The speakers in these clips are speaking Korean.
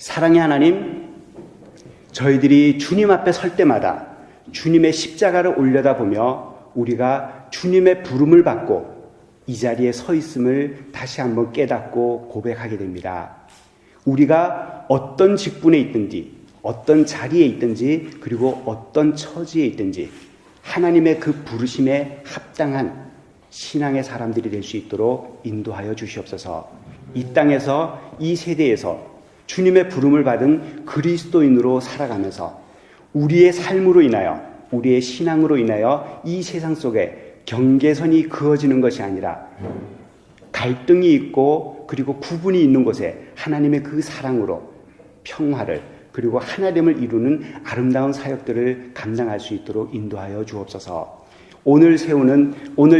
사랑의 하나님, 저희들이 주님 앞에 설 때마다 주님의 십자가를 올려다보며 우리가 주님의 부름을 받고 이 자리에 서 있음을 다시 한번 깨닫고 고백하게 됩니다. 우리가 어떤 직분에 있든지, 어떤 자리에 있든지, 그리고 어떤 처지에 있든지 하나님의 그 부르심에 합당한 신앙의 사람들이 될 수 있도록 인도하여 주시옵소서. 이 땅에서, 이 세대에서 주님의 부름을 받은 그리스도인으로 살아가면서 우리의 삶으로 인하여, 우리의 신앙으로 인하여 이 세상 속에 경계선이 그어지는 것이 아니라 갈등이 있고 그리고 구분이 있는 곳에 하나님의 그 사랑으로 평화를, 그리고 하나됨을 이루는 아름다운 사역들을 감당할 수 있도록 인도하여 주옵소서. 오늘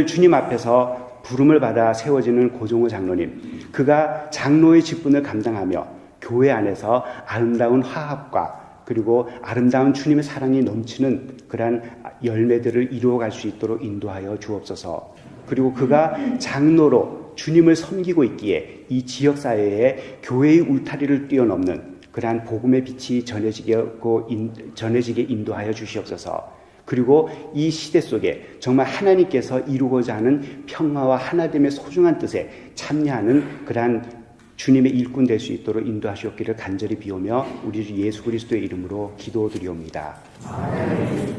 주님 앞에서 부름을 받아 세워지는 고종호 장로님, 그가 장로의 직분을 감당하며 교회 안에서 아름다운 화합과 그리고 아름다운 주님의 사랑이 넘치는 그러한 열매들을 이루어갈 수 있도록 인도하여 주옵소서. 그리고 그가 장로로 주님을 섬기고 있기에 이 지역사회에 교회의 울타리를 뛰어넘는 그러한 복음의 빛이 전해지게 인도하여 주시옵소서. 그리고 이 시대 속에 정말 하나님께서 이루고자 하는 평화와 하나됨의 소중한 뜻에 참여하는 그러한 주님의 일꾼 될 수 있도록 인도하시옵기를 간절히 비오며 우리 주 예수 그리스도의 이름으로 기도드리옵니다. 아멘.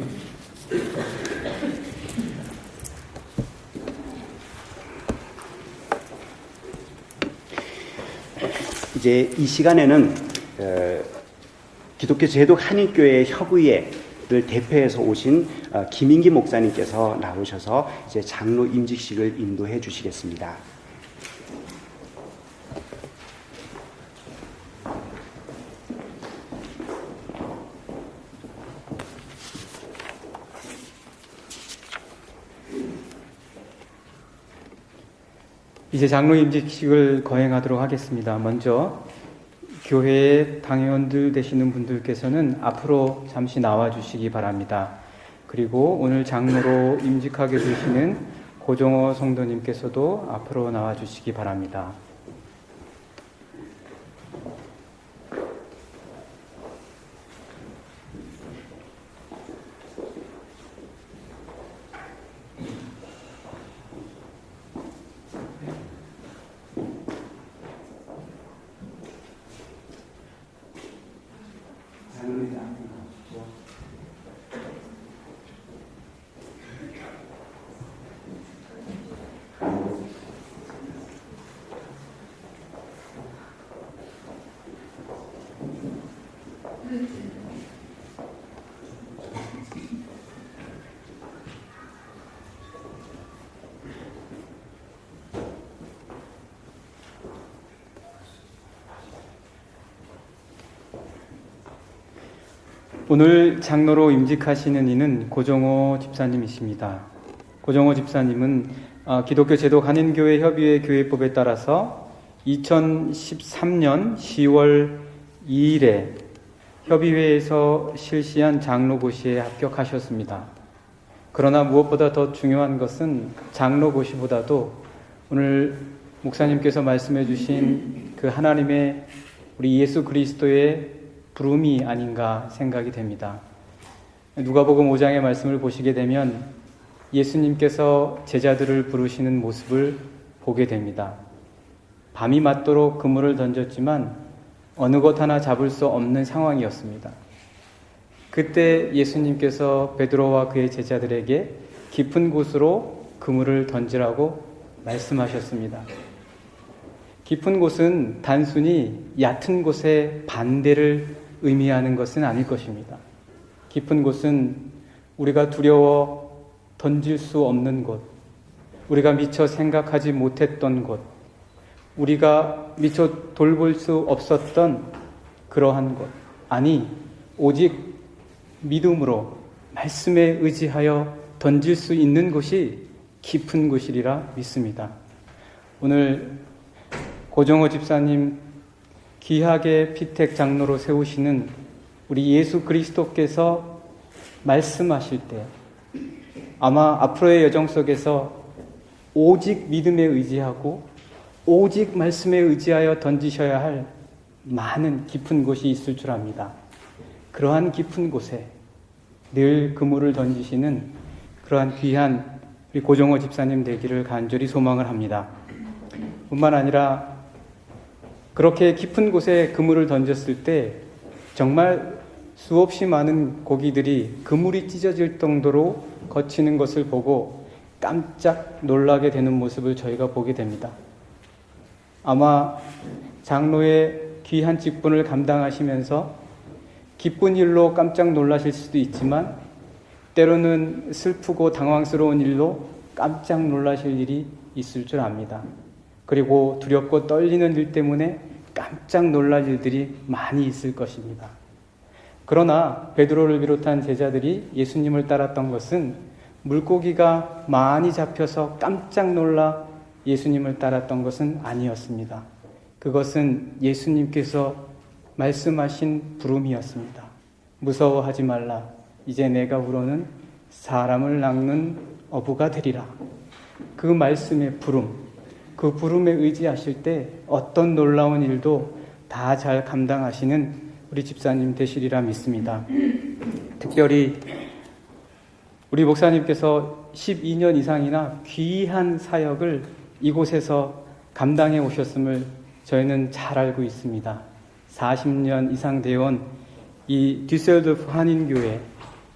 이제 이 시간에는 기독교 제독 한인교회 협의회를 대표해서 오신 김인기 목사님께서 나오셔서 이제 장로 임직식을 인도해 주시겠습니다. 이제 장로 임직식을 거행하도록 하겠습니다. 먼저 교회의 당회원들 되시는 분들께서는 앞으로 잠시 나와 주시기 바랍니다. 그리고 오늘 장로로 임직하게 되시는 고종호 성도님께서도 앞으로 나와 주시기 바랍니다. 오늘 장로로 임직하시는 이는 고종호 집사님이십니다. 고종호 집사님은 기독교 제독 한인교회 협의회 교회법에 따라서 2013년 10월 2일에 협의회에서 실시한 장로고시에 합격하셨습니다. 그러나 무엇보다 더 중요한 것은 장로고시보다도 오늘 목사님께서 말씀해 주신 그 하나님의 우리 예수 그리스도의 부름이 아닌가 생각이 됩니다. 누가복음 5장의 말씀을 보시게 되면 예수님께서 제자들을 부르시는 모습을 보게 됩니다. 밤이 맞도록 그물을 던졌지만 어느 것 하나 잡을 수 없는 상황이었습니다. 그때 예수님께서 베드로와 그의 제자들에게 깊은 곳으로 그물을 던지라고 말씀하셨습니다. 깊은 곳은 단순히 얕은 곳의 반대를 의미하는 것은 아닐 것입니다. 깊은 곳은 우리가 두려워 던질 수 없는 곳, 우리가 미처 생각하지 못했던 곳, 우리가 미처 돌볼 수 없었던 그러한 곳, 아니 오직 믿음으로 말씀에 의지하여 던질 수 있는 곳이 깊은 곳이리라 믿습니다. 오늘 고종호 집사님 귀하게 피택 장로로 세우시는 우리 예수 그리스도께서 말씀하실 때 아마 앞으로의 여정 속에서 오직 믿음에 의지하고 오직 말씀에 의지하여 던지셔야 할 많은 깊은 곳이 있을 줄 압니다. 그러한 깊은 곳에 늘 그물을 던지시는 그러한 귀한 우리 고종호 집사님 되기를 간절히 소망을 합니다. 뿐만 아니라 그렇게 깊은 곳에 그물을 던졌을 때 정말 수없이 많은 고기들이 그물이 찢어질 정도로 거치는 것을 보고 깜짝 놀라게 되는 모습을 저희가 보게 됩니다. 아마 장로의 귀한 직분을 감당하시면서 기쁜 일로 깜짝 놀라실 수도 있지만 때로는 슬프고 당황스러운 일로 깜짝 놀라실 일이 있을 줄 압니다. 그리고 두렵고 떨리는 일 때문에 깜짝 놀랄 일들이 많이 있을 것입니다. 그러나 베드로를 비롯한 제자들이 예수님을 따랐던 것은 물고기가 많이 잡혀서 깜짝 놀라 예수님을 따랐던 것은 아니었습니다. 그것은 예수님께서 말씀하신 부름이었습니다. 무서워하지 말라. 이제 내가 우러는 사람을 낚는 어부가 되리라. 그 말씀의 부름, 그 부름에 의지하실 때 어떤 놀라운 일도 다 잘 감당하시는 우리 집사님 되시리라 믿습니다. 특별히 우리 목사님께서 12년 이상이나 귀한 사역을 이곳에서 감당해 오셨음을 저희는 잘 알고 있습니다. 40년 이상 되어온 이 뒤셀도프 한인교회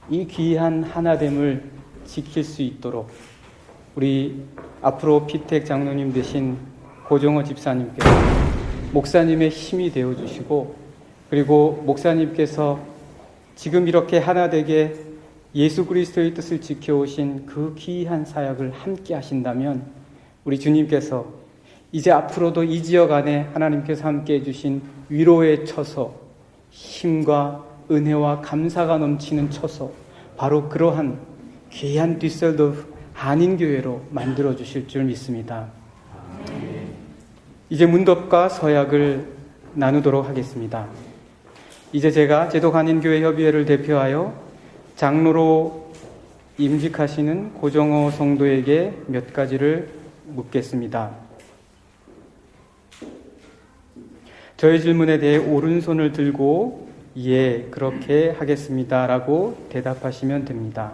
이 귀한 하나됨을 지킬 수 있도록 우리 앞으로 피택 장로님 되신 고종호 집사님께서 목사님의 힘이 되어주시고 그리고 목사님께서 지금 이렇게 하나되게 예수 그리스도의 뜻을 지켜오신 그 귀한 사역을 함께 하신다면 우리 주님께서 이제 앞으로도 이 지역 안에 하나님께서 함께 해주신 위로의 처소, 힘과 은혜와 감사가 넘치는 처소, 바로 그러한 귀한 뒤셀도프 한인교회로 만들어 주실 줄 믿습니다. 이제 문답과 서약을 나누도록 하겠습니다. 이제 제가 제독 한인교회 협의회를 대표하여 장로로 임직하시는 고종호 성도에게 몇 가지를 묻겠습니다. 저의 질문에 대해 오른손을 들고 예, 그렇게 하겠습니다 라고 대답하시면 됩니다.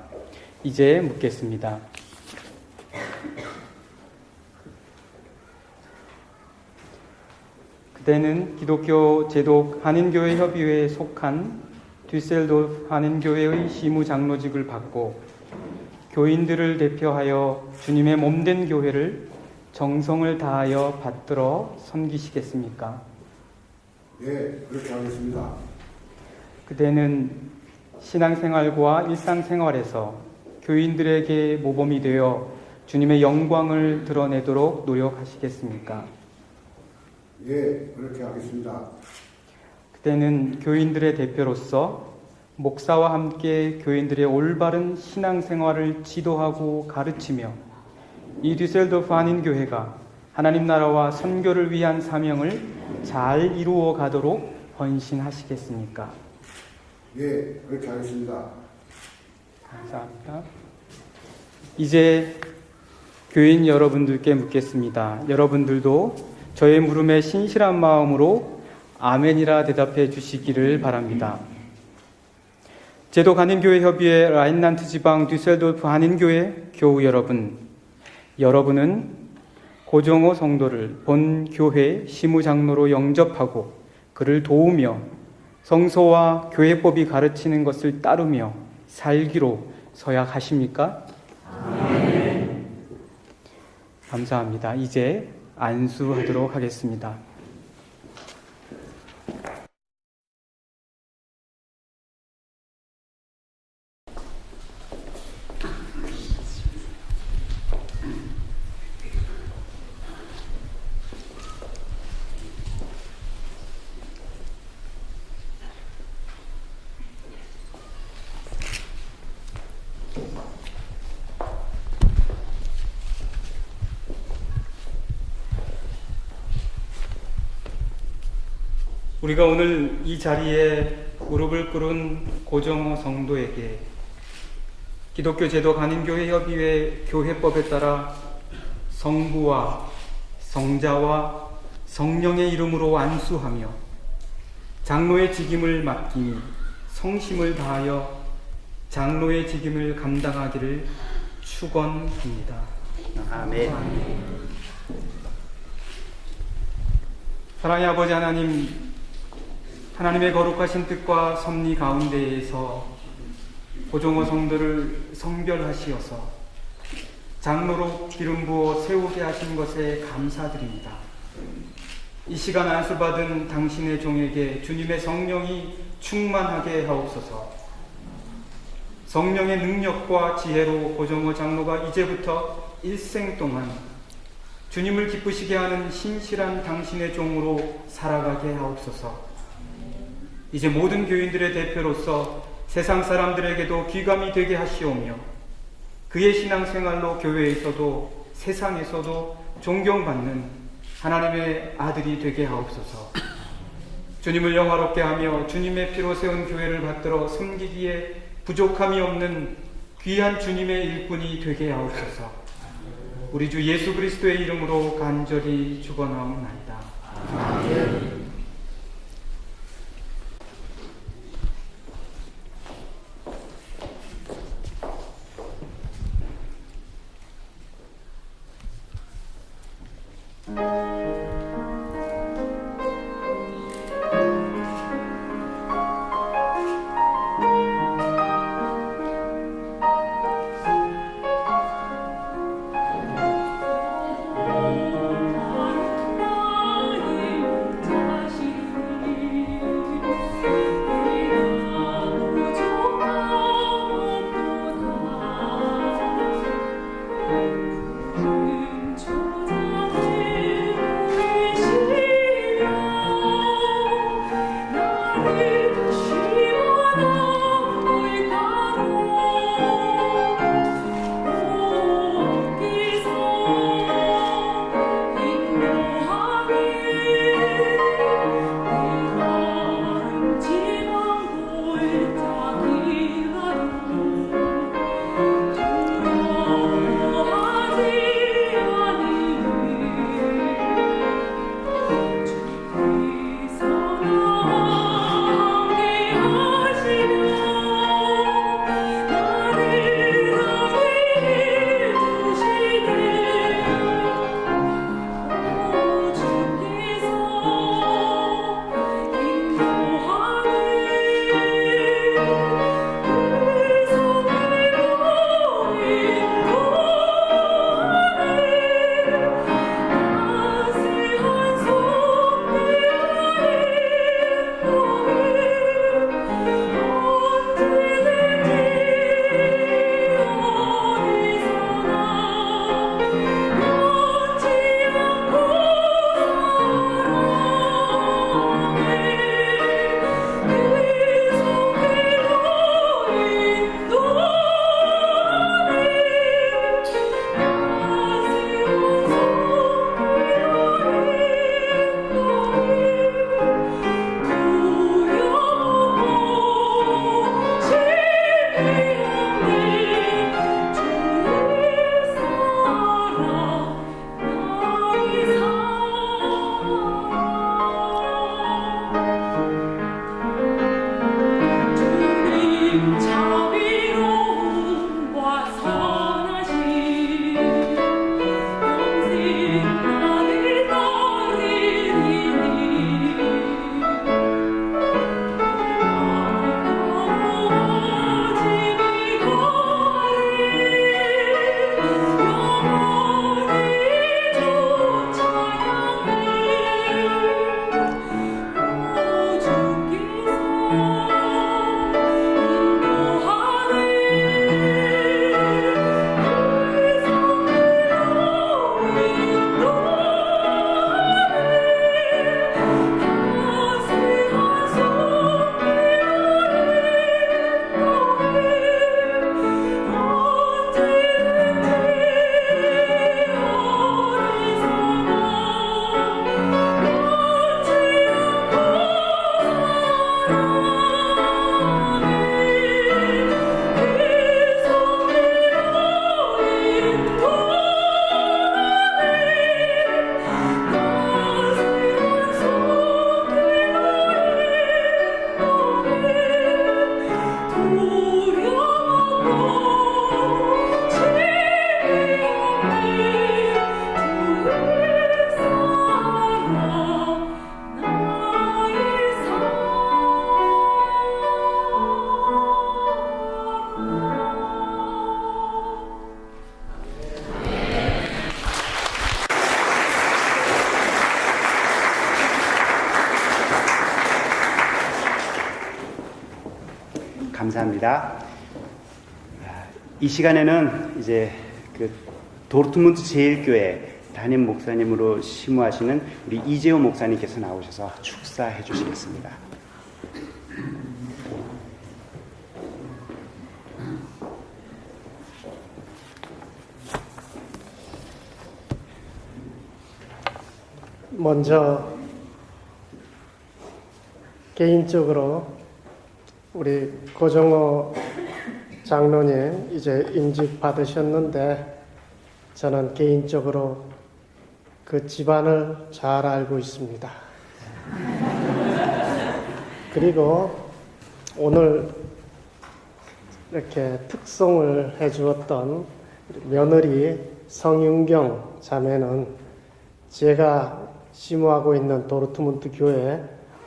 이제 묻겠습니다. 그때는 기독교 제독 한인교회 협의회에 속한 뒤셀도프 한인교회의 시무장로직을 받고 교인들을 대표하여 주님의 몸된 교회를 정성을 다하여 받들어 섬기시겠습니까? 네, 그렇게 하겠습니다. 그대는 신앙생활과 일상생활에서 교인들에게 모범이 되어 주님의 영광을 드러내도록 노력하시겠습니까? 예, 그렇게 하겠습니다. 그때는 교인들의 대표로서 목사와 함께 교인들의 올바른 신앙생활을 지도하고 가르치며 이 뒤셀도프 한인교회가 하나님 나라와 선교를 위한 사명을 잘 이루어 가도록 헌신하시겠습니까? 예, 그렇게 하겠습니다. 감사합니다. 이제 교인 여러분들께 묻겠습니다. 여러분들도 저의 물음에 신실한 마음으로 아멘이라 대답해 주시기를 바랍니다. 제독 한인교회 협의회 라인란트 지방 뒤셀도프 한인교회 교우 여러분, 여러분은 고종호 성도를 본 교회 시무장로로 영접하고 그를 도우며 성서와 교회법이 가르치는 것을 따르며 살기로 서약하십니까? 아멘. 감사합니다. 이제 안수하도록 하겠습니다. 우리가 오늘 이 자리에 무릎을 꿇은 고종호 성도에게 기독교 제독 한인교회 협의회 교회법에 따라 성부와 성자와 성령의 이름으로 안수하며 장로의 직임을 맡기니 성심을 다하여 장로의 직임을 감당하기를 축원합니다. 아멘. 사랑의 아버지 하나님, 하나님의 거룩하신 뜻과 섭리 가운데에서 고종호 성도를 성별하시어서 장로로 기름 부어 세우게 하신 것에 감사드립니다. 이 시간 안수받은 당신의 종에게 주님의 성령이 충만하게 하옵소서. 성령의 능력과 지혜로 고종호 장로가 이제부터 일생 동안 주님을 기쁘시게 하는 신실한 당신의 종으로 살아가게 하옵소서. 이제 모든 교인들의 대표로서 세상 사람들에게도 귀감이 되게 하시오며 그의 신앙생활로 교회에서도 세상에서도 존경받는 하나님의 아들이 되게 하옵소서. 주님을 영화롭게 하며 주님의 피로 세운 교회를 받들어 섬기기에 부족함이 없는 귀한 주님의 일꾼이 되게 하옵소서. 우리 주 예수 그리스도의 이름으로 간절히 축원하옵나이다. 아멘. 나의 감사합니다. 이 시간에는 이제 그 도르트문트 제1교회 담임 목사님으로 심우하시는 우리 이재호 목사님께서 나오셔서 축사해 주시겠습니다. 먼저 개인적으로 우리 고정호 장로님 이제 임직 받으셨는데 저는 개인적으로 그 집안을 잘 알고 있습니다. 그리고 오늘 이렇게 특송을 해주었던 며느리 성윤경 자매는 제가 심우하고 있는 도르트문트 교회에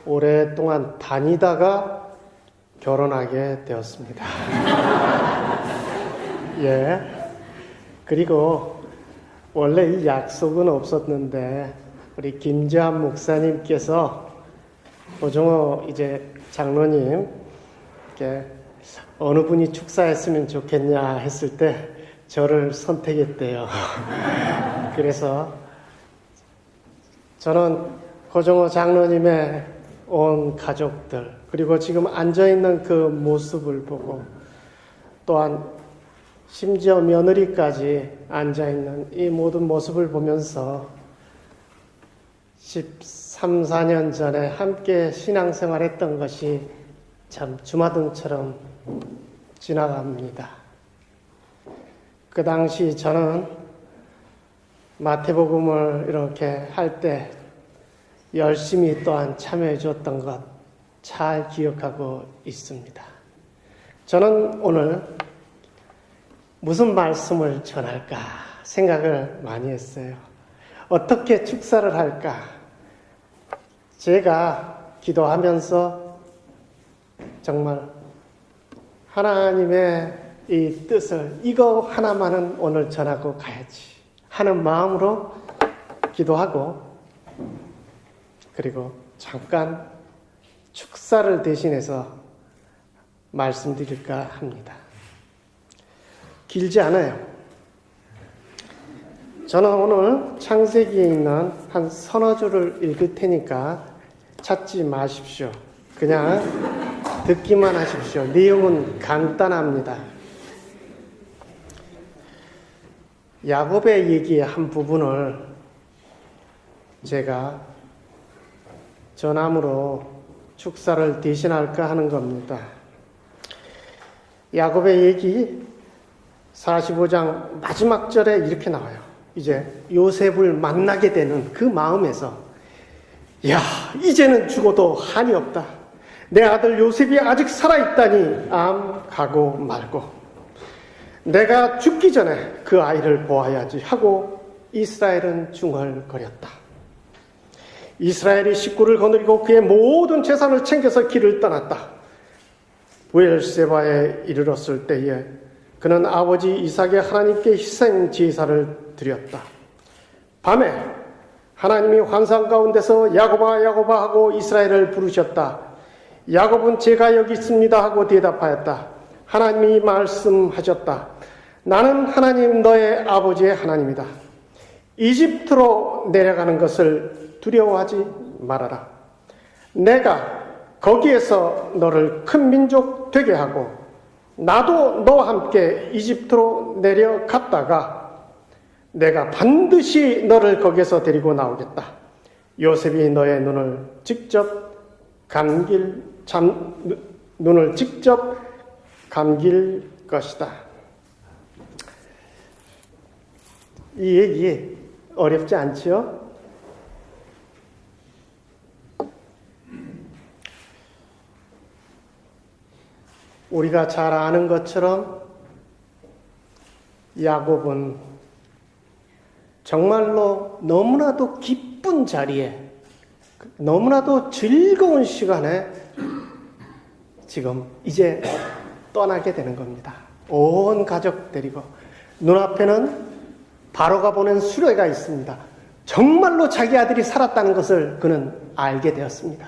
오랫동안 다니다가 결혼하게 되었습니다. 예. 그리고 원래 이 약속은 없었는데 우리 김재환 목사님께서 고정호 이제 장로님 이렇게 어느 분이 축사했으면 좋겠냐 했을 때 저를 선택했대요. 그래서 저는 고정호 장로님의 온 가족들 그리고 지금 앉아있는 그 모습을 보고 또한 심지어 며느리까지 앉아있는 이 모든 모습을 보면서 13, 14년 전에 함께 신앙생활했던 것이 참 주마등처럼 지나갑니다. 그 당시 저는 마태복음을 이렇게 할 때 열심히 또한 참여해 줬던 것 잘 기억하고 있습니다. 저는 오늘 무슨 말씀을 전할까 생각을 많이 했어요. 어떻게 축사를 할까? 제가 기도하면서 정말 하나님의 이 뜻을 이거 하나만은 오늘 전하고 가야지 하는 마음으로 기도하고 그리고 잠깐 축사를 대신해서 말씀드릴까 합니다. 길지 않아요. 저는 오늘 창세기에 있는 한 서너 줄을 읽을 테니까 찾지 마십시오. 그냥 듣기만 하십시오. 내용은 간단합니다. 야곱의 얘기의 한 부분을 제가 전함으로 축사를 대신할까 하는 겁니다. 야곱의 얘기 45장 마지막 절에 이렇게 나와요. 이제 요셉을 만나게 되는 그 마음에서 야, 이제는 죽어도 한이 없다. 내 아들 요셉이 아직 살아있다니 암 가고 말고 내가 죽기 전에 그 아이를 보아야지 하고 이스라엘은 중얼거렸다. 이스라엘이 식구를 거느리고 그의 모든 재산을 챙겨서 길을 떠났다. 브엘세바에 이르렀을 때에 그는 아버지 이삭의 하나님께 희생 제사를 드렸다. 밤에 하나님이 환상 가운데서 야곱아 야곱아 하고 이스라엘을 부르셨다. 야곱은 제가 여기 있습니다 하고 대답하였다. 하나님이 말씀하셨다. 나는 하나님 너의 아버지의 하나님이다. 이집트로 내려가는 것을 두려워하지 말아라. 내가 거기에서 너를 큰 민족 되게 하고 나도 너와 함께 이집트로 내려갔다가 내가 반드시 너를 거기에서 데리고 나오겠다. 요셉이 너의 눈을 직접 감길 것이다. 이 얘기 어렵지 않지요? 우리가 잘 아는 것처럼 야곱은 정말로 너무나도 기쁜 자리에 너무나도 즐거운 시간에 지금 이제 떠나게 되는 겁니다. 온 가족 데리고 눈앞에는 바로가 보낸 수레가 있습니다. 정말로 자기 아들이 살았다는 것을 그는 알게 되었습니다.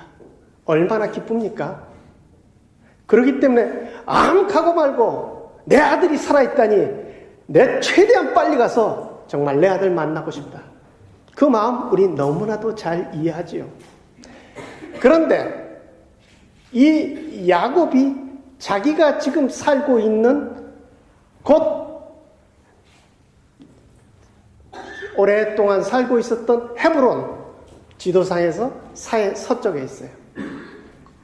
얼마나 기쁩니까? 그렇기 때문에 암하고 말고 내 아들이 살아있다니 내 최대한 빨리 가서 정말 내 아들 만나고 싶다. 그 마음 우리 너무나도 잘 이해하지요. 그런데 이 야곱이 자기가 지금 살고 있는 곳, 오랫동안 살고 있었던 헤브론 지도상에서 서쪽에 있어요.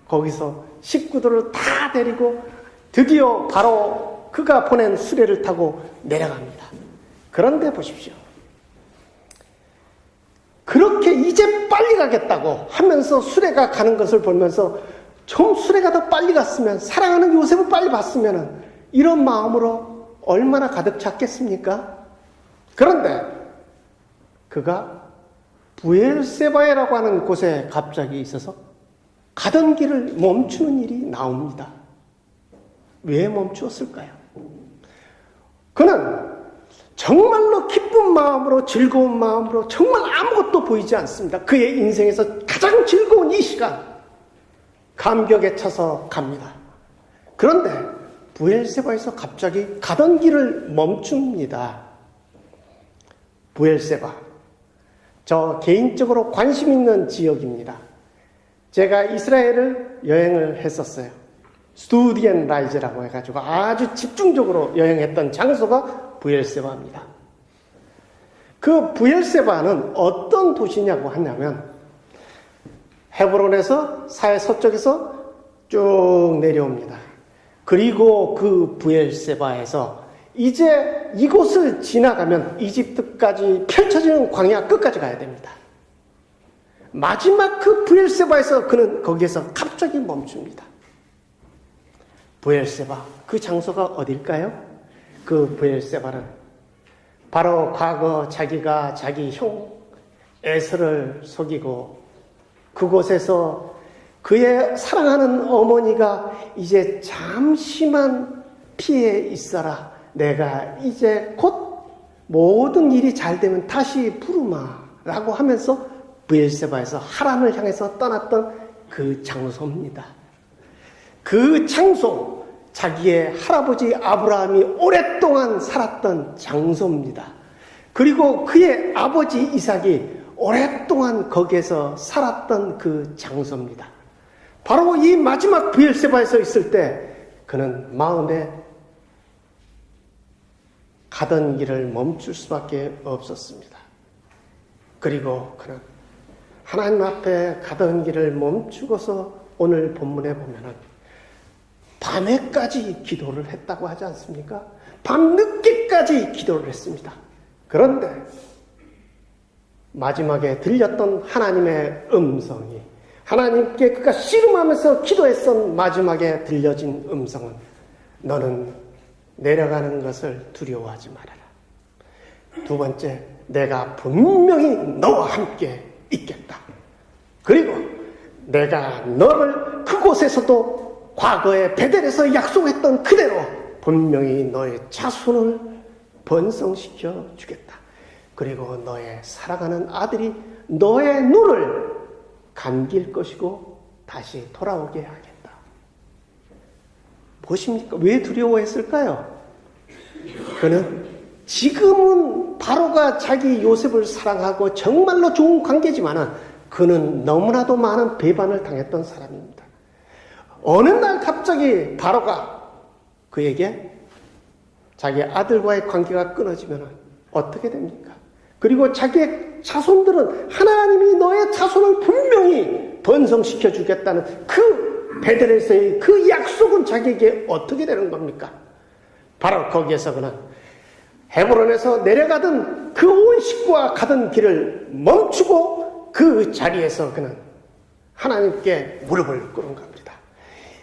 거기서 식구들을 다 데리고 드디어 바로 그가 보낸 수레를 타고 내려갑니다. 그런데 보십시오. 그렇게 이제 빨리 가겠다고 하면서 수레가 가는 것을 보면서 좀 수레가 더 빨리 갔으면, 사랑하는 요셉을 빨리 봤으면 이런 마음으로 얼마나 가득 찼겠습니까? 그런데 그가 부엘세바에라고 하는 곳에 갑자기 있어서 가던 길을 멈추는 일이 나옵니다. 왜 멈추었을까요? 그는 정말로 기쁜 마음으로, 즐거운 마음으로, 정말 아무것도 보이지 않습니다. 그의 인생에서 가장 즐거운 이 시간, 감격에 차서 갑니다. 그런데 부엘세바에서 갑자기 가던 길을 멈춥니다. 부엘세바, 저 개인적으로 관심 있는 지역입니다. 제가 이스라엘을 여행을 했었어요. 스투디엔라이즈라고 해가지고 아주 집중적으로 여행했던 장소가 부엘세바입니다. 그 부엘세바는 어떤 도시냐고 하냐면 헤브론에서 사해 서쪽에서 쭉 내려옵니다. 그리고 그 부엘세바에서 이제 이곳을 지나가면 이집트까지 펼쳐지는 광야 끝까지 가야 됩니다. 마지막 그 부엘세바에서 그는 거기에서 갑자기 멈춥니다. 부엘세바, 그 장소가 어딜까요? 그 부엘세바는 바로 과거 자기가 자기 형 에서를 속이고 그곳에서 그의 사랑하는 어머니가 이제 잠시만 피해 있어라. 내가 이제 곧 모든 일이 잘 되면 다시 부르마. 라고 하면서 부엘세바에서 하란을 향해서 떠났던 그 장소입니다. 그 장소, 자기의 할아버지 아브라함이 오랫동안 살았던 장소입니다. 그리고 그의 아버지 이삭이 오랫동안 거기에서 살았던 그 장소입니다. 바로 이 마지막 부엘세바에서 있을 때 그는 마음에 가던 길을 멈출 수밖에 없었습니다. 그리고 그는 하나님 앞에 가던 길을 멈추고서 오늘 본문에 보면은 밤에까지 기도를 했다고 하지 않습니까? 밤늦게까지 기도를 했습니다. 그런데 마지막에 들렸던 하나님의 음성이, 하나님께 그가 씨름하면서 기도했던 마지막에 들려진 음성은 너는 내려가는 것을 두려워하지 말아라. 두 번째, 내가 분명히 너와 함께 있겠다. 그리고 내가 너를 그곳에서도 과거에 베델에서 약속했던 그대로 분명히 너의 자손을 번성시켜 주겠다. 그리고 너의 사랑하는 아들이 너의 눈을 감길 것이고 다시 돌아오게 하겠다. 보십니까? 왜 두려워했을까요? 그는 지금은 바로가 자기 요셉을 사랑하고 정말로 좋은 관계지만은 그는 너무나도 많은 배반을 당했던 사람입니다. 어느 날 갑자기 바로가 그에게 자기 아들과의 관계가 끊어지면 어떻게 됩니까? 그리고 자기의 자손들은 하나님이 너의 자손을 분명히 번성시켜 주겠다는 그 베델에서의 그 약속은 자기에게 어떻게 되는 겁니까? 바로 거기에서 그는 헤브론에서 내려가던 그 온 식구와 가던 길을 멈추고 그 자리에서 그는 하나님께 무릎을 꿇은 겁니다.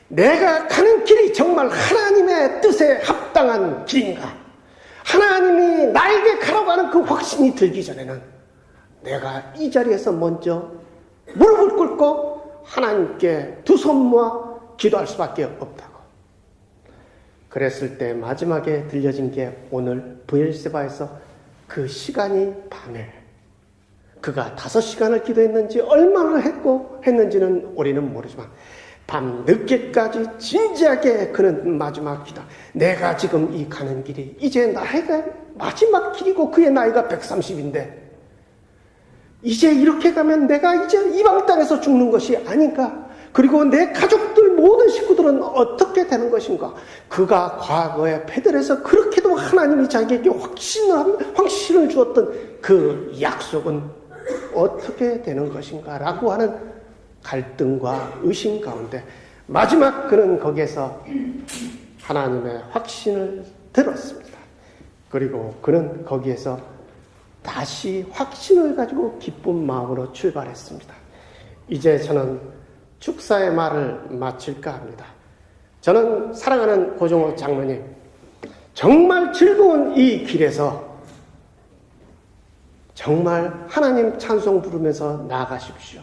내가 가는 길이 정말 하나님의 뜻에 합당한 길인가? 하나님이 나에게 가라고 하는 그 확신이 들기 전에는 내가 이 자리에서 먼저 무릎을 꿇고 하나님께 두 손 모아 기도할 수밖에 없다고. 그랬을 때 마지막에 들려진 게 오늘 부엘세바에서 그 시간이 밤에 그가 5시간을 기도했는지 얼마나 했는지는 우리는 모르지만 밤 늦게까지 진지하게 그는 마지막 기도. 내가 지금 이 가는 길이 이제 나이가 마지막 길이고 그의 나이가 130인데 이제 이렇게 가면 내가 이제 이방 땅에서 죽는 것이 아닌가? 그리고 내 가족들 모든 식구들은 어떻게 되는 것인가? 그가 과거에 베들에서 그렇게도 하나님이 자기에게 확신을 주었던 그 약속은 어떻게 되는 것인가? 라고 하는 갈등과 의심 가운데 마지막 그는 거기에서 하나님의 확신을 들었습니다. 그리고 그는 거기에서 다시 확신을 가지고 기쁜 마음으로 출발했습니다. 이제 저는 축사의 말을 마칠까 합니다. 저는 사랑하는 고종호 장로님, 정말 즐거운 이 길에서 정말 하나님 찬송 부르면서 나아가십시오.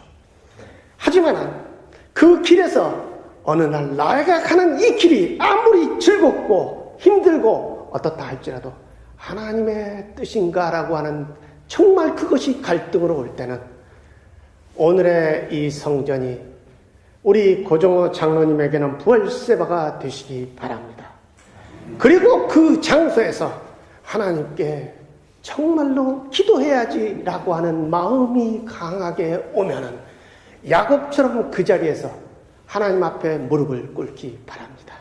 하지만 그 길에서 어느 날 나가 가는 이 길이 아무리 즐겁고 힘들고 어떻다 할지라도 하나님의 뜻인가라고 하는 정말 그것이 갈등으로 올 때는 오늘의 이 성전이 우리 고종호 장로님에게는 부활세바가 되시기 바랍니다. 그리고 그 장소에서 하나님께 정말로 기도해야지라고 하는 마음이 강하게 오면은 야곱처럼 그 자리에서 하나님 앞에 무릎을 꿇기 바랍니다.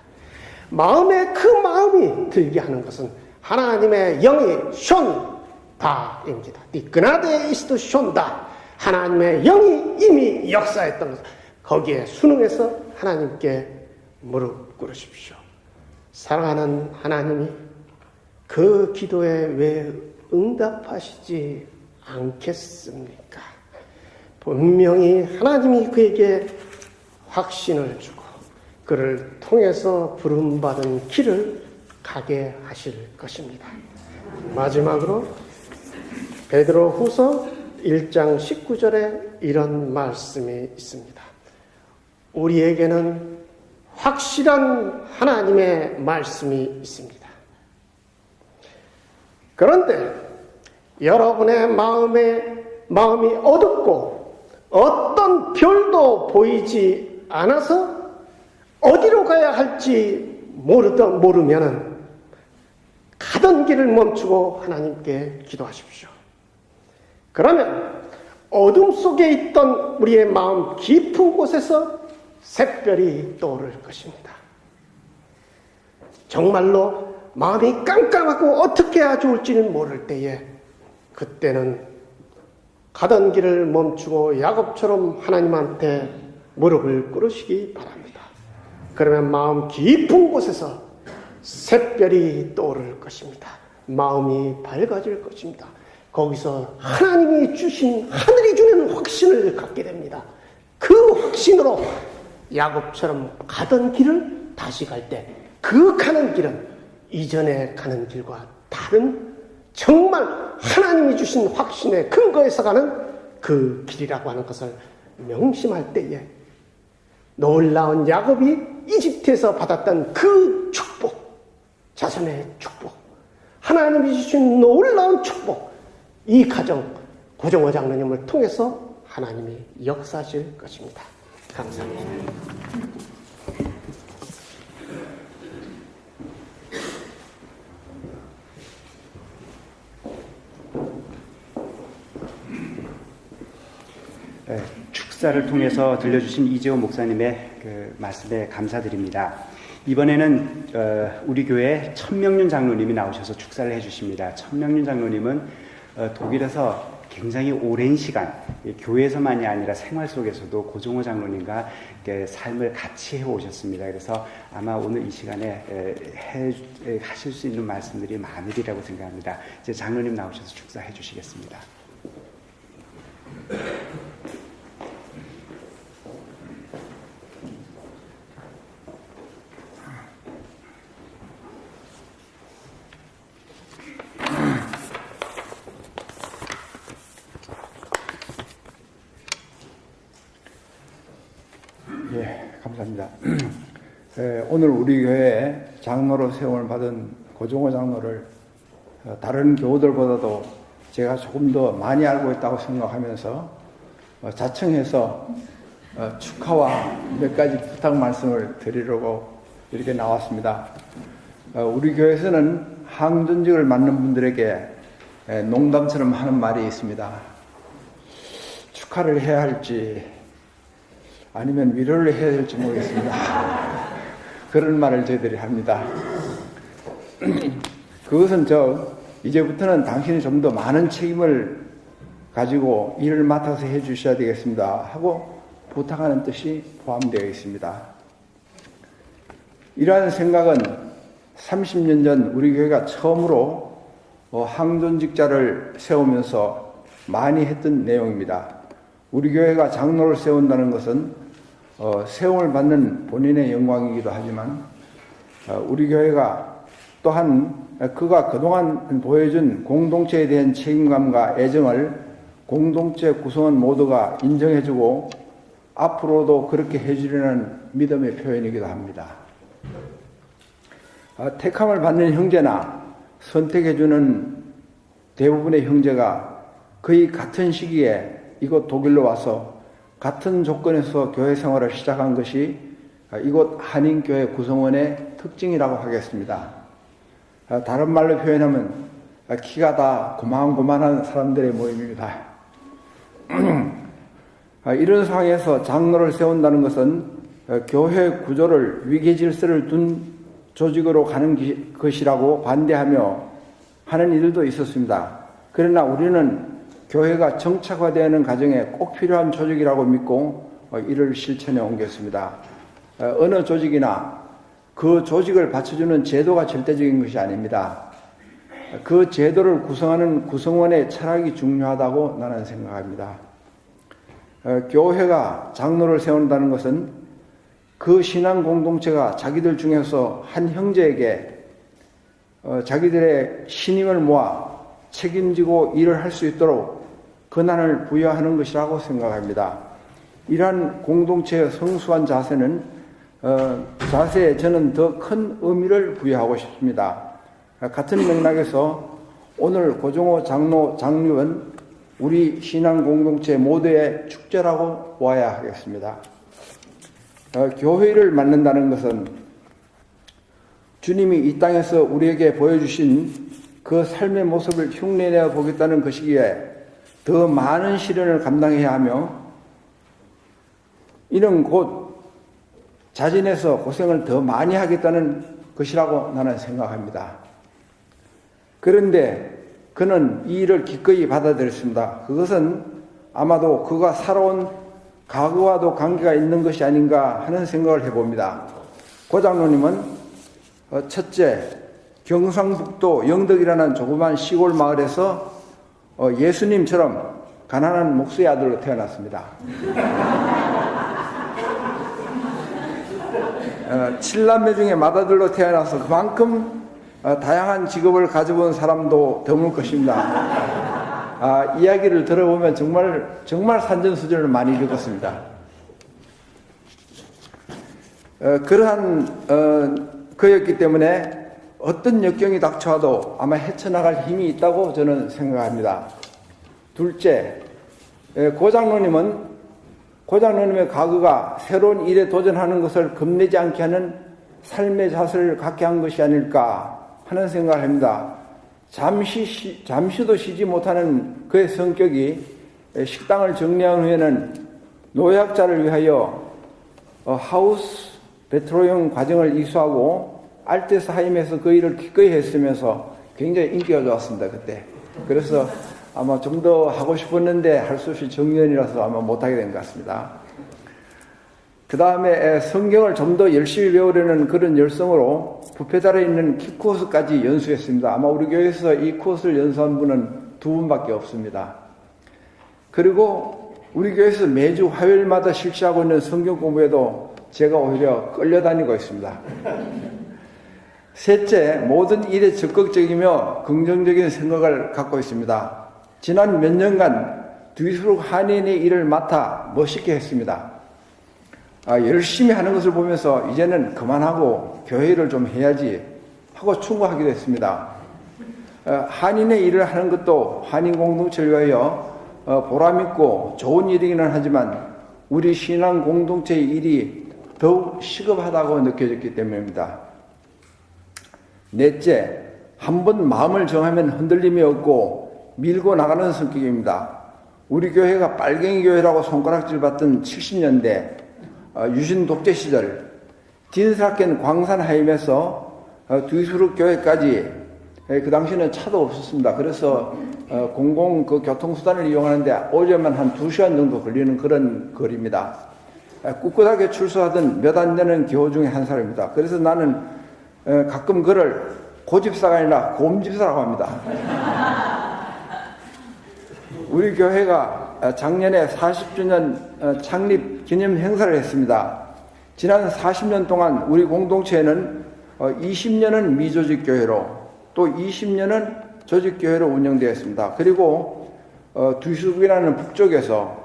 마음에 그 마음이 들게 하는 것은 하나님의 영이 션다입니다. 디그나데 이스도 션다. 하나님의 영이 이미 역사했던 것. 거기에 순응해서 하나님께 무릎 꿇으십시오. 사랑하는 하나님이 그 기도에 왜 응답하시지 않겠습니까? 분명히 하나님이 그에게 확신을 주고 그를 통해서 부름받은 길을 가게 하실 것입니다. 마지막으로 베드로후서 1장 19절에 이런 말씀이 있습니다. 우리에게는 확실한 하나님의 말씀이 있습니다. 그런데 여러분의 마음이 어둡고 어떤 별도 보이지 않아서 어디로 가야 할지 모르면 가던 길을 멈추고 하나님께 기도하십시오. 그러면 어둠 속에 있던 우리의 마음 깊은 곳에서 샛별이 떠오를 것입니다. 정말로 마음이 깜깜하고 어떻게 해야 좋을지는 모를 때에 그때는 가던 길을 멈추고 야곱처럼 하나님한테 무릎을 꿇으시기 바랍니다. 그러면 마음 깊은 곳에서 샛별이 떠오를 것입니다. 마음이 밝아질 것입니다. 거기서 하나님이 주신 하늘이 주는 확신을 갖게 됩니다. 그 확신으로 야곱처럼 가던 길을 다시 갈 때 그 가는 길은 이전에 가는 길과 다른 정말 하나님이 주신 확신의 근거에서 가는 그 길이라고 하는 것을 명심할 때에 놀라운 야곱이 이집트에서 받았던 그 축복, 자손의 축복, 하나님이 주신 놀라운 축복, 이 가정 고종호 장로님을 통해서 하나님이 역사하실 것입니다. 감사합니다. 축사를 통해서 들려주신 이재호 목사님의 그 말씀에 감사드립니다. 이번에는 우리 교회 천명륜 장로님이 나오셔서 축사를 해주십니다. 천명륜 장로님은 독일에서 굉장히 오랜 시간 교회에서만이 아니라 생활 속에서도 고종호 장로님과 삶을 같이 해오셨습니다. 그래서 아마 오늘 이 시간에 하실 수 있는 말씀들이 많으리라고 생각합니다. 이제 장로님 나오셔서 축사해 주시겠습니다. 예, 감사합니다. 오늘 우리 교회에 장로로 세움을 받은 고종호 장로를 다른 교우들보다도 제가 조금 더 많이 알고 있다고 생각하면서 자청해서 축하와 몇 가지 부탁 말씀을 드리려고 이렇게 나왔습니다. 우리 교회에서는 항전직을 맡는 분들에게 농담처럼 하는 말이 있습니다. 축하를 해야 할지 아니면 위로를 해야 할지 모르겠습니다. 그런 말을 저희들이 합니다. 그것은 이제부터는 당신이 좀 더 많은 책임을 가지고 일을 맡아서 해 주셔야 되겠습니다 하고 부탁하는 뜻이 포함되어 있습니다. 이러한 생각은 30년 전 우리 교회가 처음으로 항존직자를 세우면서 많이 했던 내용입니다. 우리 교회가 장로를 세운다는 것은 세움을 받는 본인의 영광이기도 하지만 우리 교회가 또한 그가 그동안 보여준 공동체에 대한 책임감과 애정을 공동체 구성원 모두가 인정해주고 앞으로도 그렇게 해주려는 믿음의 표현이기도 합니다. 택함을 받는 형제나 선택해주는 대부분의 형제가 거의 같은 시기에 이곳 독일로 와서 같은 조건에서 교회 생활을 시작한 것이 이곳 한인교회 구성원의 특징이라고 하겠습니다. 다른 말로 표현하면 키가 다 고만고만한 사람들의 모임입니다. 이런 상황에서 장로를 세운다는 것은 교회 구조를 위계 질서를 둔 조직으로 가는 것이라고 반대하며 하는 이들도 있었습니다. 그러나 우리는 교회가 정착화되는 과정에 꼭 필요한 조직이라고 믿고 이를 실천해 옮겼습니다. 어느 조직이나 그 조직을 받쳐주는 제도가 절대적인 것이 아닙니다. 그 제도를 구성하는 구성원의 철학이 중요하다고 나는 생각합니다. 교회가 장로를 세운다는 것은 그 신앙 공동체가 자기들 중에서 한 형제에게 자기들의 신임을 모아 책임지고 일을 할 수 있도록 권한을 부여하는 것이라고 생각합니다. 이러한 공동체의 성수한 자세에 저는 더 큰 의미를 부여하고 싶습니다. 같은 맥락에서 오늘 고종호 장로는 우리 신앙 공동체 모두의 축제라고 보아야 하겠습니다. 교회를 맡는다는 것은 주님이 이 땅에서 우리에게 보여주신 그 삶의 모습을 흉내내어 보겠다는 것이기에 더 많은 시련을 감당해야 하며 이는 곧 자진해서 고생을 더 많이 하겠다는 것이라고 나는 생각합니다. 그런데 그는 이 일을 기꺼이 받아들였습니다. 그것은 아마도 그가 살아온 과거와도 관계가 있는 것이 아닌가 하는 생각을 해봅니다. 고 장로님은 첫째, 경상북도 영덕이라는 조그만 시골 마을에서 예수님처럼 가난한 목수의 아들로 태어났습니다. 7남매 중에 맏아들로 태어나서 그만큼 다양한 직업을 가지고 온 사람도 드물 것입니다. 이야기를 들어보면 정말 산전수전을 많이 겪었습니다. 그러한 그였기 때문에 어떤 역경이 닥쳐와도 아마 헤쳐나갈 힘이 있다고 저는 생각합니다. 둘째, 고 장로님의 과거가 새로운 일에 도전하는 것을 겁내지 않게 하는 삶의 자세를 갖게 한 것이 아닐까 하는 생각을 합니다. 잠시도 쉬지 못하는 그의 성격이 식당을 정리한 후에는 노약자를 위하여 하우스 베트로용 과정을 이수하고 알테스 하임에서 그 일을 기꺼이 했으면서 굉장히 인기가 좋았습니다. 그때. 그래서 아마 좀 더 하고 싶었는데 할 수 없이 정년이라서 아마 못하게 된 것 같습니다. 그 다음에 성경을 좀 더 열심히 배우려는 그런 열성으로 부페달에 있는 키 코스까지 연수했습니다. 아마 우리 교회에서 이 코스를 연수한 분은 2분밖에 없습니다. 그리고 우리 교회에서 매주 화요일마다 실시하고 있는 성경 공부에도 제가 오히려 끌려다니고 있습니다. 셋째, 모든 일에 적극적이며 긍정적인 생각을 갖고 있습니다. 지난 몇 년간 뒤수록 한인의 일을 맡아 멋있게 했습니다. 열심히 하는 것을 보면서 이제는 그만하고 교회 일을 좀 해야지 하고 충고하기도 했습니다. 한인의 일을 하는 것도 한인 공동체를 위하여 보람있고 좋은 일이기는 하지만 우리 신앙 공동체의 일이 더욱 시급하다고 느껴졌기 때문입니다. 넷째, 한번 마음을 정하면 흔들림이 없고 밀고 나가는 성격입니다. 우리 교회가 빨갱이 교회라고 손가락질 받던 70년대 유신 독재 시절 딘스라켄 광산 하임에서 두이수룩 교회까지 그 당시에는 차도 없었습니다. 그래서 공공 그 교통수단을 이용하는데 오려면 한 2시간 정도 걸리는 그런 거리입니다. 꿋꿋하게 출소하던 몇 안 되는 교우 중에 한 사람입니다. 그래서 나는 가끔 그를 고집사가 아니라 곰집사라고 합니다. 우리 교회가 작년에 40주년 창립 기념 행사를 했습니다. 지난 40년 동안 우리 공동체는 20년은 미조직 교회로 또 20년은 조직 교회로 운영되었습니다. 그리고 두이스burg이라는 북쪽에서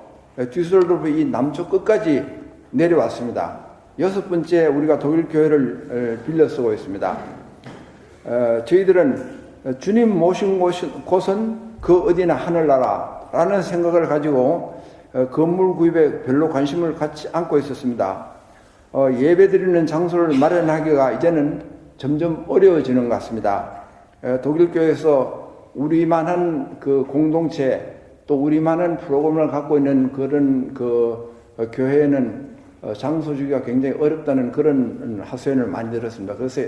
düsseldorf 이 남쪽 끝까지 내려왔습니다. 6번째 우리가 독일 교회를 빌려 쓰고 있습니다. 저희들은 주님 모신 곳은 그 어디나 하늘나라라는 생각을 가지고 건물 구입에 별로 관심을 갖지 않고 있었습니다. 예배드리는 장소를 마련하기가 이제는 점점 어려워지는 것 같습니다. 독일 교회에서 우리만한 그 공동체 또 우리만한 프로그램을 갖고 있는 그런 그 교회에는 장소 주기가 굉장히 어렵다는 그런 하소연을 많이 들었습니다. 그래서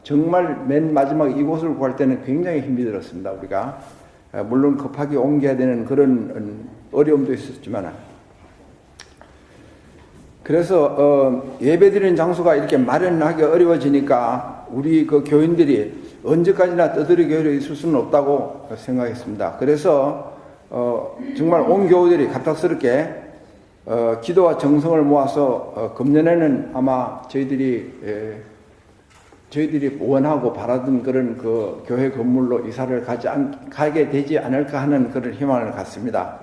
정말 맨 마지막 이곳을 구할 때는 굉장히 힘이 들었습니다. 우리가 물론 급하게 옮겨야 되는 그런 어려움도 있었지만 그래서 예배드리는 장소가 이렇게 마련하기 어려워지니까 우리 그 교인들이 언제까지나 떠들이 교회에 있을 수는 없다고 생각했습니다. 그래서 정말 온 교우들이 갑작스럽게 기도와 정성을 모아서 금년에는 아마 저희들이 원하고 바라던 그런 그 교회 건물로 이사를 가게 되지 않을까 하는 그런 희망을 갖습니다.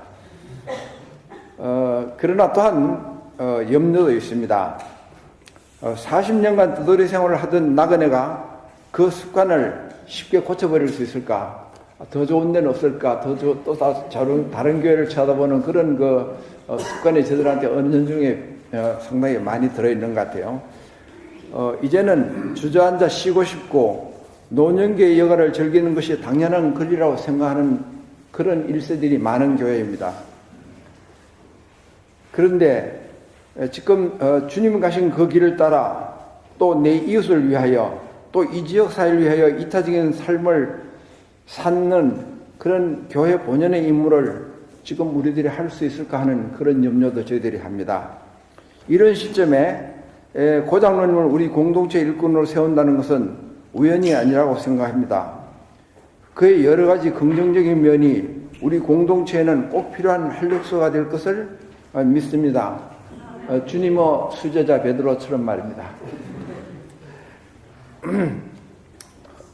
그러나 또한 염려도 있습니다. 40년간 떠돌이 생활을 하던 나그네가 그 습관을 쉽게 고쳐버릴 수 있을까? 더 좋은 데는 없을까? 또 다른 교회를 쳐다보는 그런 그 습관이 저들한테 어느 정도에 상당히 많이 들어있는 것 같아요. 이제는 주저앉아 쉬고 싶고 노년기의 여가를 즐기는 것이 당연한 권리라고 생각하는 그런 일세들이 많은 교회입니다. 그런데 지금 주님 가신 그 길을 따라 또 내 이웃을 위하여 또 이 지역 사회를 위하여 이타적인 삶을 사는 그런 교회 본연의 임무를 지금 우리들이 할 수 있을까 하는 그런 염려도 저희들이 합니다. 이런 시점에 고장로님을 우리 공동체 일꾼으로 세운다는 것은 우연이 아니라고 생각합니다. 그의 여러 가지 긍정적인 면이 우리 공동체에는 꼭 필요한 활력소가 될 것을 믿습니다. 주님의 수제자 베드로처럼 말입니다.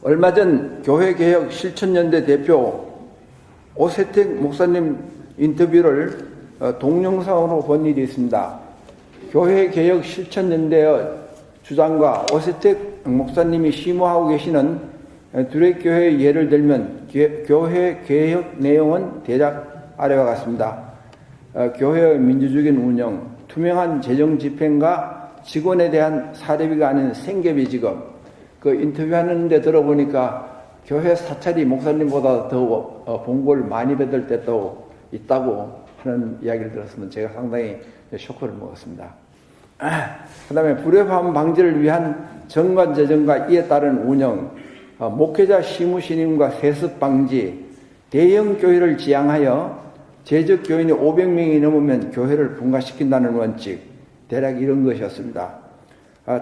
얼마 전 교회개혁 실천연대 대표 오세택 목사님 인터뷰를 동영상으로 본 일이 있습니다. 교회개혁 실천연대의 주장과 오세택 목사님이 심호하고 계시는 두레교회의 예를 들면 교회개혁 내용은 대략 아래와 같습니다. 교회의 민주적인 운영, 투명한 재정 집행과 직원에 대한 사례비가 아닌 생계비 지급. 그 인터뷰하는데 들어보니까 교회 사찰이 목사님보다 더 봉고를 많이 받을 때도 있다고 하는 이야기를 들었으면 제가 상당히 쇼크를 먹었습니다. 그 다음에 불협화음 방지를 위한 정관 재정과 이에 따른 운영, 목회자 시무신임과 세습 방지, 대형 교회를 지향하여 재적 교인이 500명이 넘으면 교회를 분가시킨다는 원칙, 대략 이런 것이었습니다.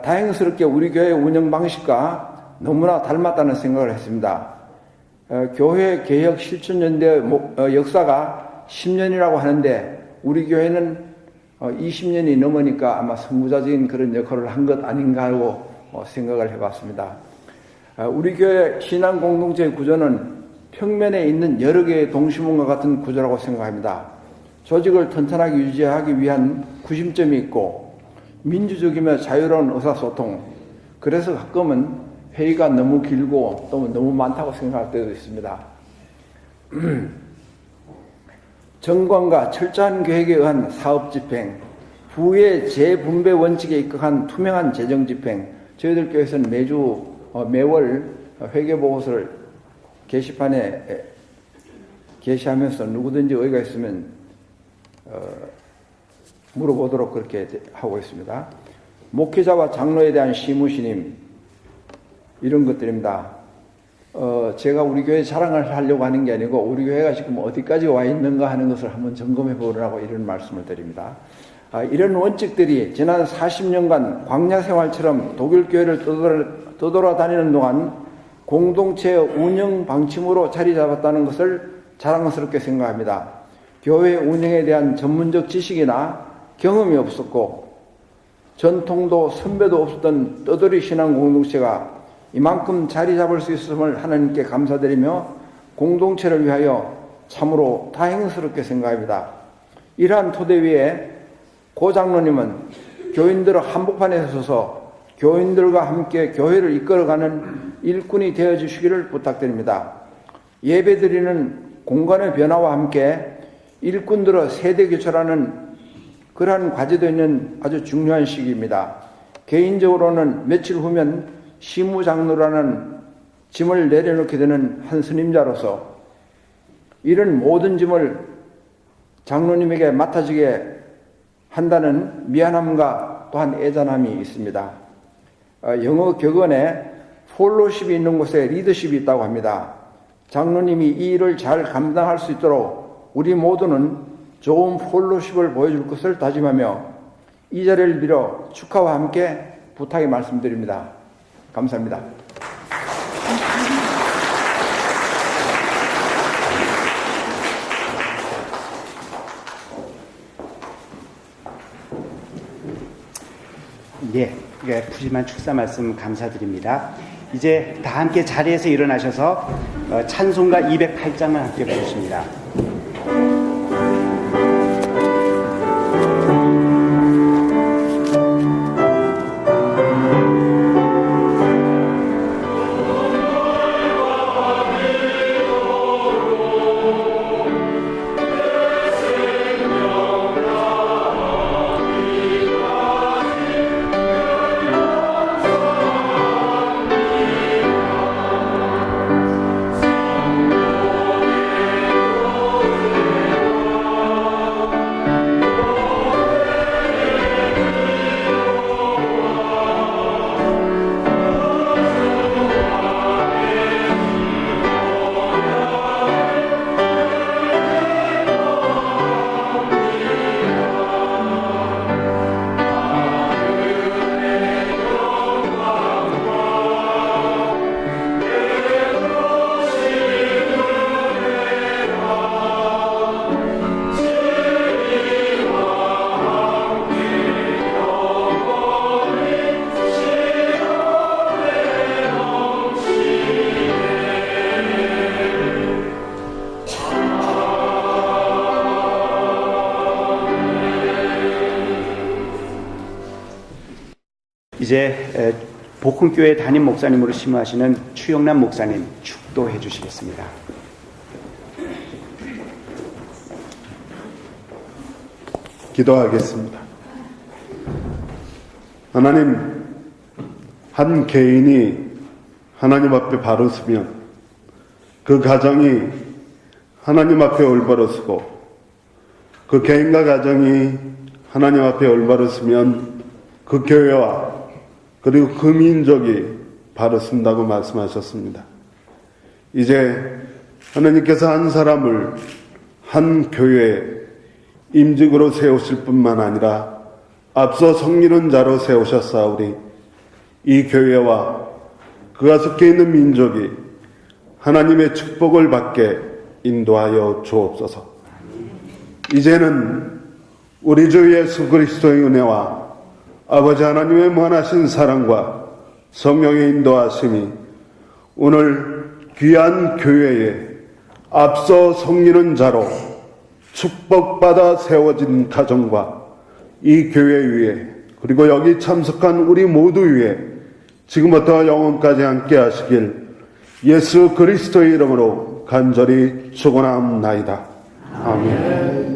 다행스럽게 우리 교회 운영 방식과 너무나 닮았다는 생각을 했습니다. 교회 개혁 실천연대의 역사가 10년이라고 하는데 우리 교회는 20년이 넘으니까 아마 선구자적인 그런 역할을 한 것 아닌가 하고 생각을 해봤습니다. 우리 교회 신앙 공동체의 구조는 평면에 있는 여러 개의 동시문과 같은 구조라고 생각합니다. 조직을 튼튼하게 유지하기 위한 구심점이 있고 민주적이며 자유로운 의사소통, 그래서 가끔은 회의가 너무 길고 또 너무 많다고 생각할 때도 있습니다. 정관과 철저한 계획에 의한 사업 집행, 부의 재분배 원칙에 입각한 투명한 재정 집행. 저희들 교회에서는 매월 회계보고서를 게시판에 게시하면서 누구든지 의의가 있으면 물어보도록 그렇게 하고 있습니다. 목회자와 장로에 대한 시무신임, 이런 것들입니다. 제가 우리 교회 자랑을 하려고 하는 게 아니고 우리 교회가 지금 어디까지 와 있는가 하는 것을 한번 점검해 보라고 이런 말씀을 드립니다. 이런 원칙들이 지난 40년간 광야 생활처럼 독일 교회를 떠돌아다니는 동안 공동체 운영 방침으로 자리 잡았다는 것을 자랑스럽게 생각합니다. 교회 운영에 대한 전문적 지식이나 경험이 없었고 전통도 선배도 없었던 떠돌이 신앙 공동체가 이만큼 자리 잡을 수 있음을 하나님께 감사드리며 공동체를 위하여 참으로 다행스럽게 생각합니다. 이러한 토대 위에 고 장로님은 교인들의 한복판에 서서 교인들과 함께 교회를 이끌어가는 일꾼이 되어주시기를 부탁드립니다. 예배드리는 공간의 변화와 함께 일꾼들의 세대 교체라는 그러한 과제도 있는 아주 중요한 시기입니다. 개인적으로는 며칠 후면 시무장로라는 짐을 내려놓게 되는 한 스님자로서 이런 모든 짐을 장로님에게 맡아지게 한다는 미안함과 또한 애잔함이 있습니다. 영어 격언에 폴로십이 있는 곳에 리더십이 있다고 합니다. 장로님이 이 일을 잘 감당할 수 있도록 우리 모두는 좋은 폴로십을 보여줄 것을 다짐하며 이 자리를 빌어 축하와 함께 부탁의 말씀드립니다. 감사합니다. 예, 푸짐한 축사 말씀 감사드립니다. 이제 다 함께 자리에서 일어나셔서 찬송가 208장을 함께 부르십니다. 이제 복흥교회 담임 목사님으로 심우하시는 추영남 목사님 축도해 주시겠습니다. 기도하겠습니다. 하나님, 한 개인이 하나님 앞에 바로 서면 그 가정이 하나님 앞에 올바로 서고 그 개인과 가정이 하나님 앞에 올바로 서면 그 교회와 그리고 그 민족이 바로 쓴다고 말씀하셨습니다. 이제 하나님께서 한 사람을 한 교회에 임직으로 세우실 뿐만 아니라 앞서 성리는 자로 세우셨사오니 이 교회와 그가 속해 있는 민족이 하나님의 축복을 받게 인도하여 주옵소서. 이제는 우리 주 예수 그리스도의 은혜와 아버지 하나님의 무한하신 사랑과 성령의 인도하심이 오늘 귀한 교회에 앞서 섬기는 자로 축복받아 세워진 가정과 이 교회 위에 그리고 여기 참석한 우리 모두 위에 지금부터 영원까지 함께 하시길 예수 그리스도의 이름으로 간절히 축원합나이다. 아멘.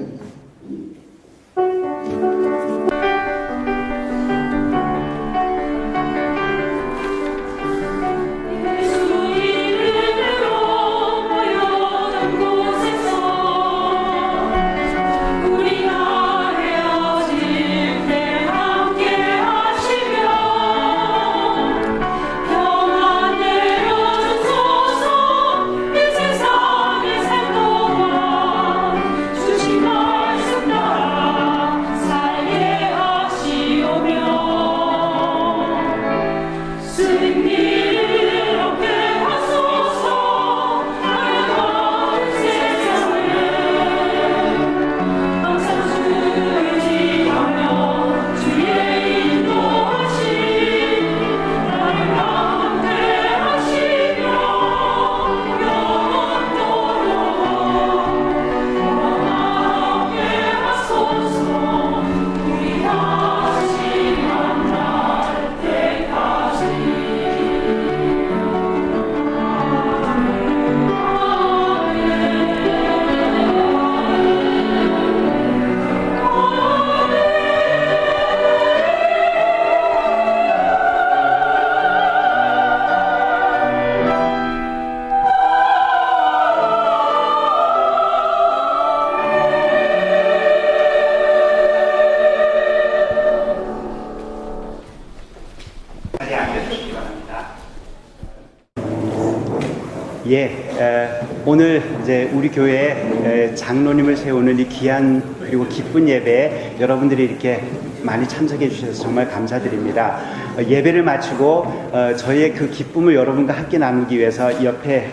오늘 이제 우리 교회에 장로님을 세우는 이 귀한 그리고 기쁜 예배에 여러분들이 이렇게 많이 참석해 주셔서 정말 감사드립니다. 예배를 마치고 저희의 그 기쁨을 여러분과 함께 나누기 위해서 옆에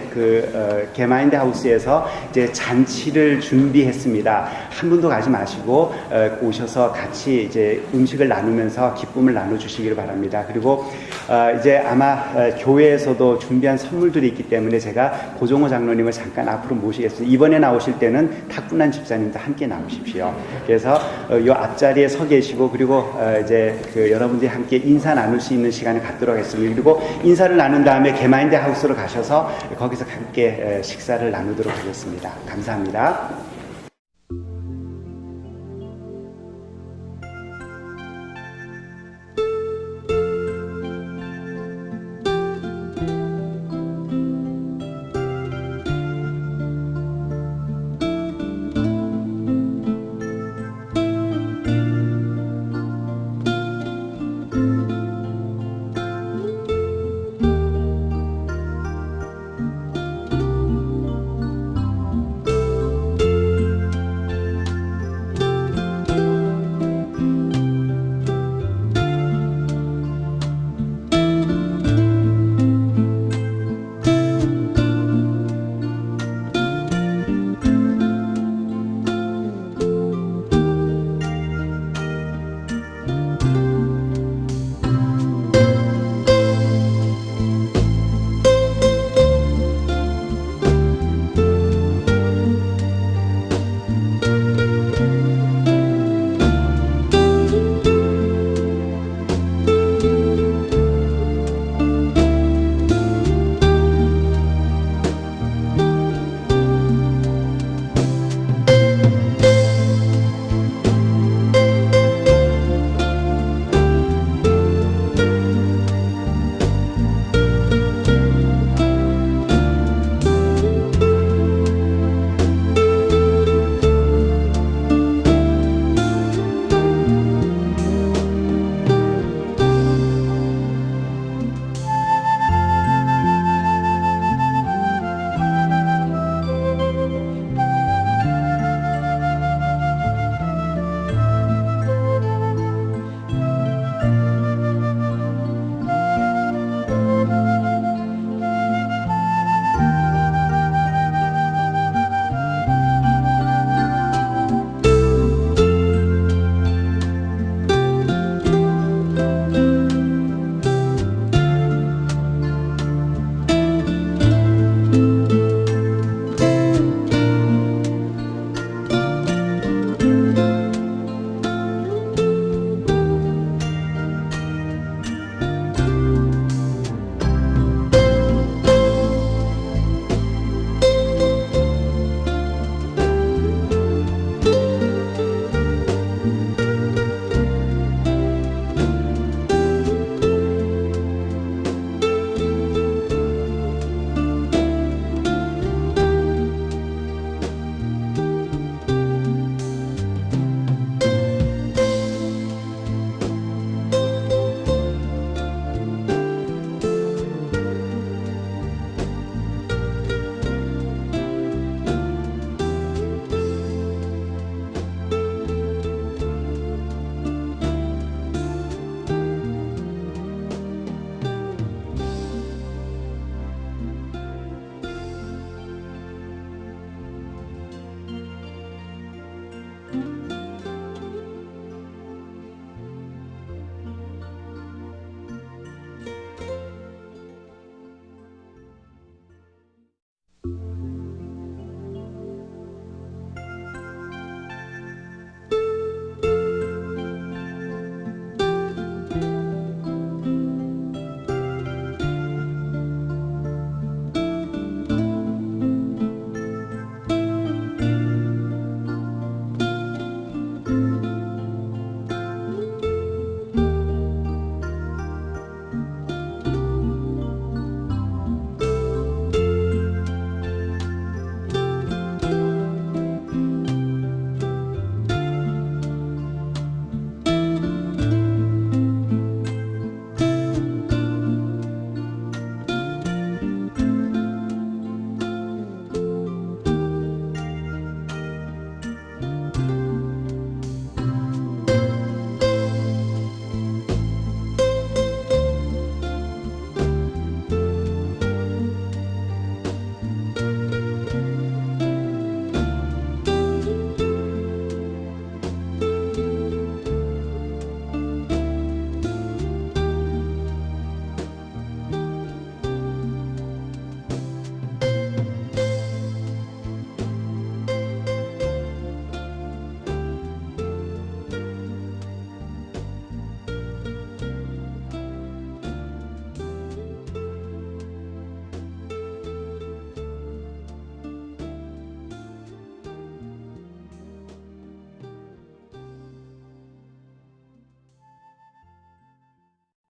개마인드 하우스에서 이제 잔치를 준비했습니다. 한 분도 가지 마시고 오셔서 같이 이제 음식을 나누면서 기쁨을 나눠주시기를 바랍니다. 그리고 이제 아마 교회에서도 준비한 선물들이 있기 때문에 제가 고종호 장로님을 잠깐 앞으로 모시겠습니다. 이번에 나오실 때는 탁분한 집사님도 함께 나오십시오. 그래서 이 앞자리에 서 계시고 그리고 이제 여러분들이 함께 인사 나눌 수 있는 시간을 갖도록 하겠습니다. 그리고 인사를 나눈 다음에 개마인드 하우스로 가셔서 거기서 함께 식사를 나누도록 하겠습니다. 감사합니다.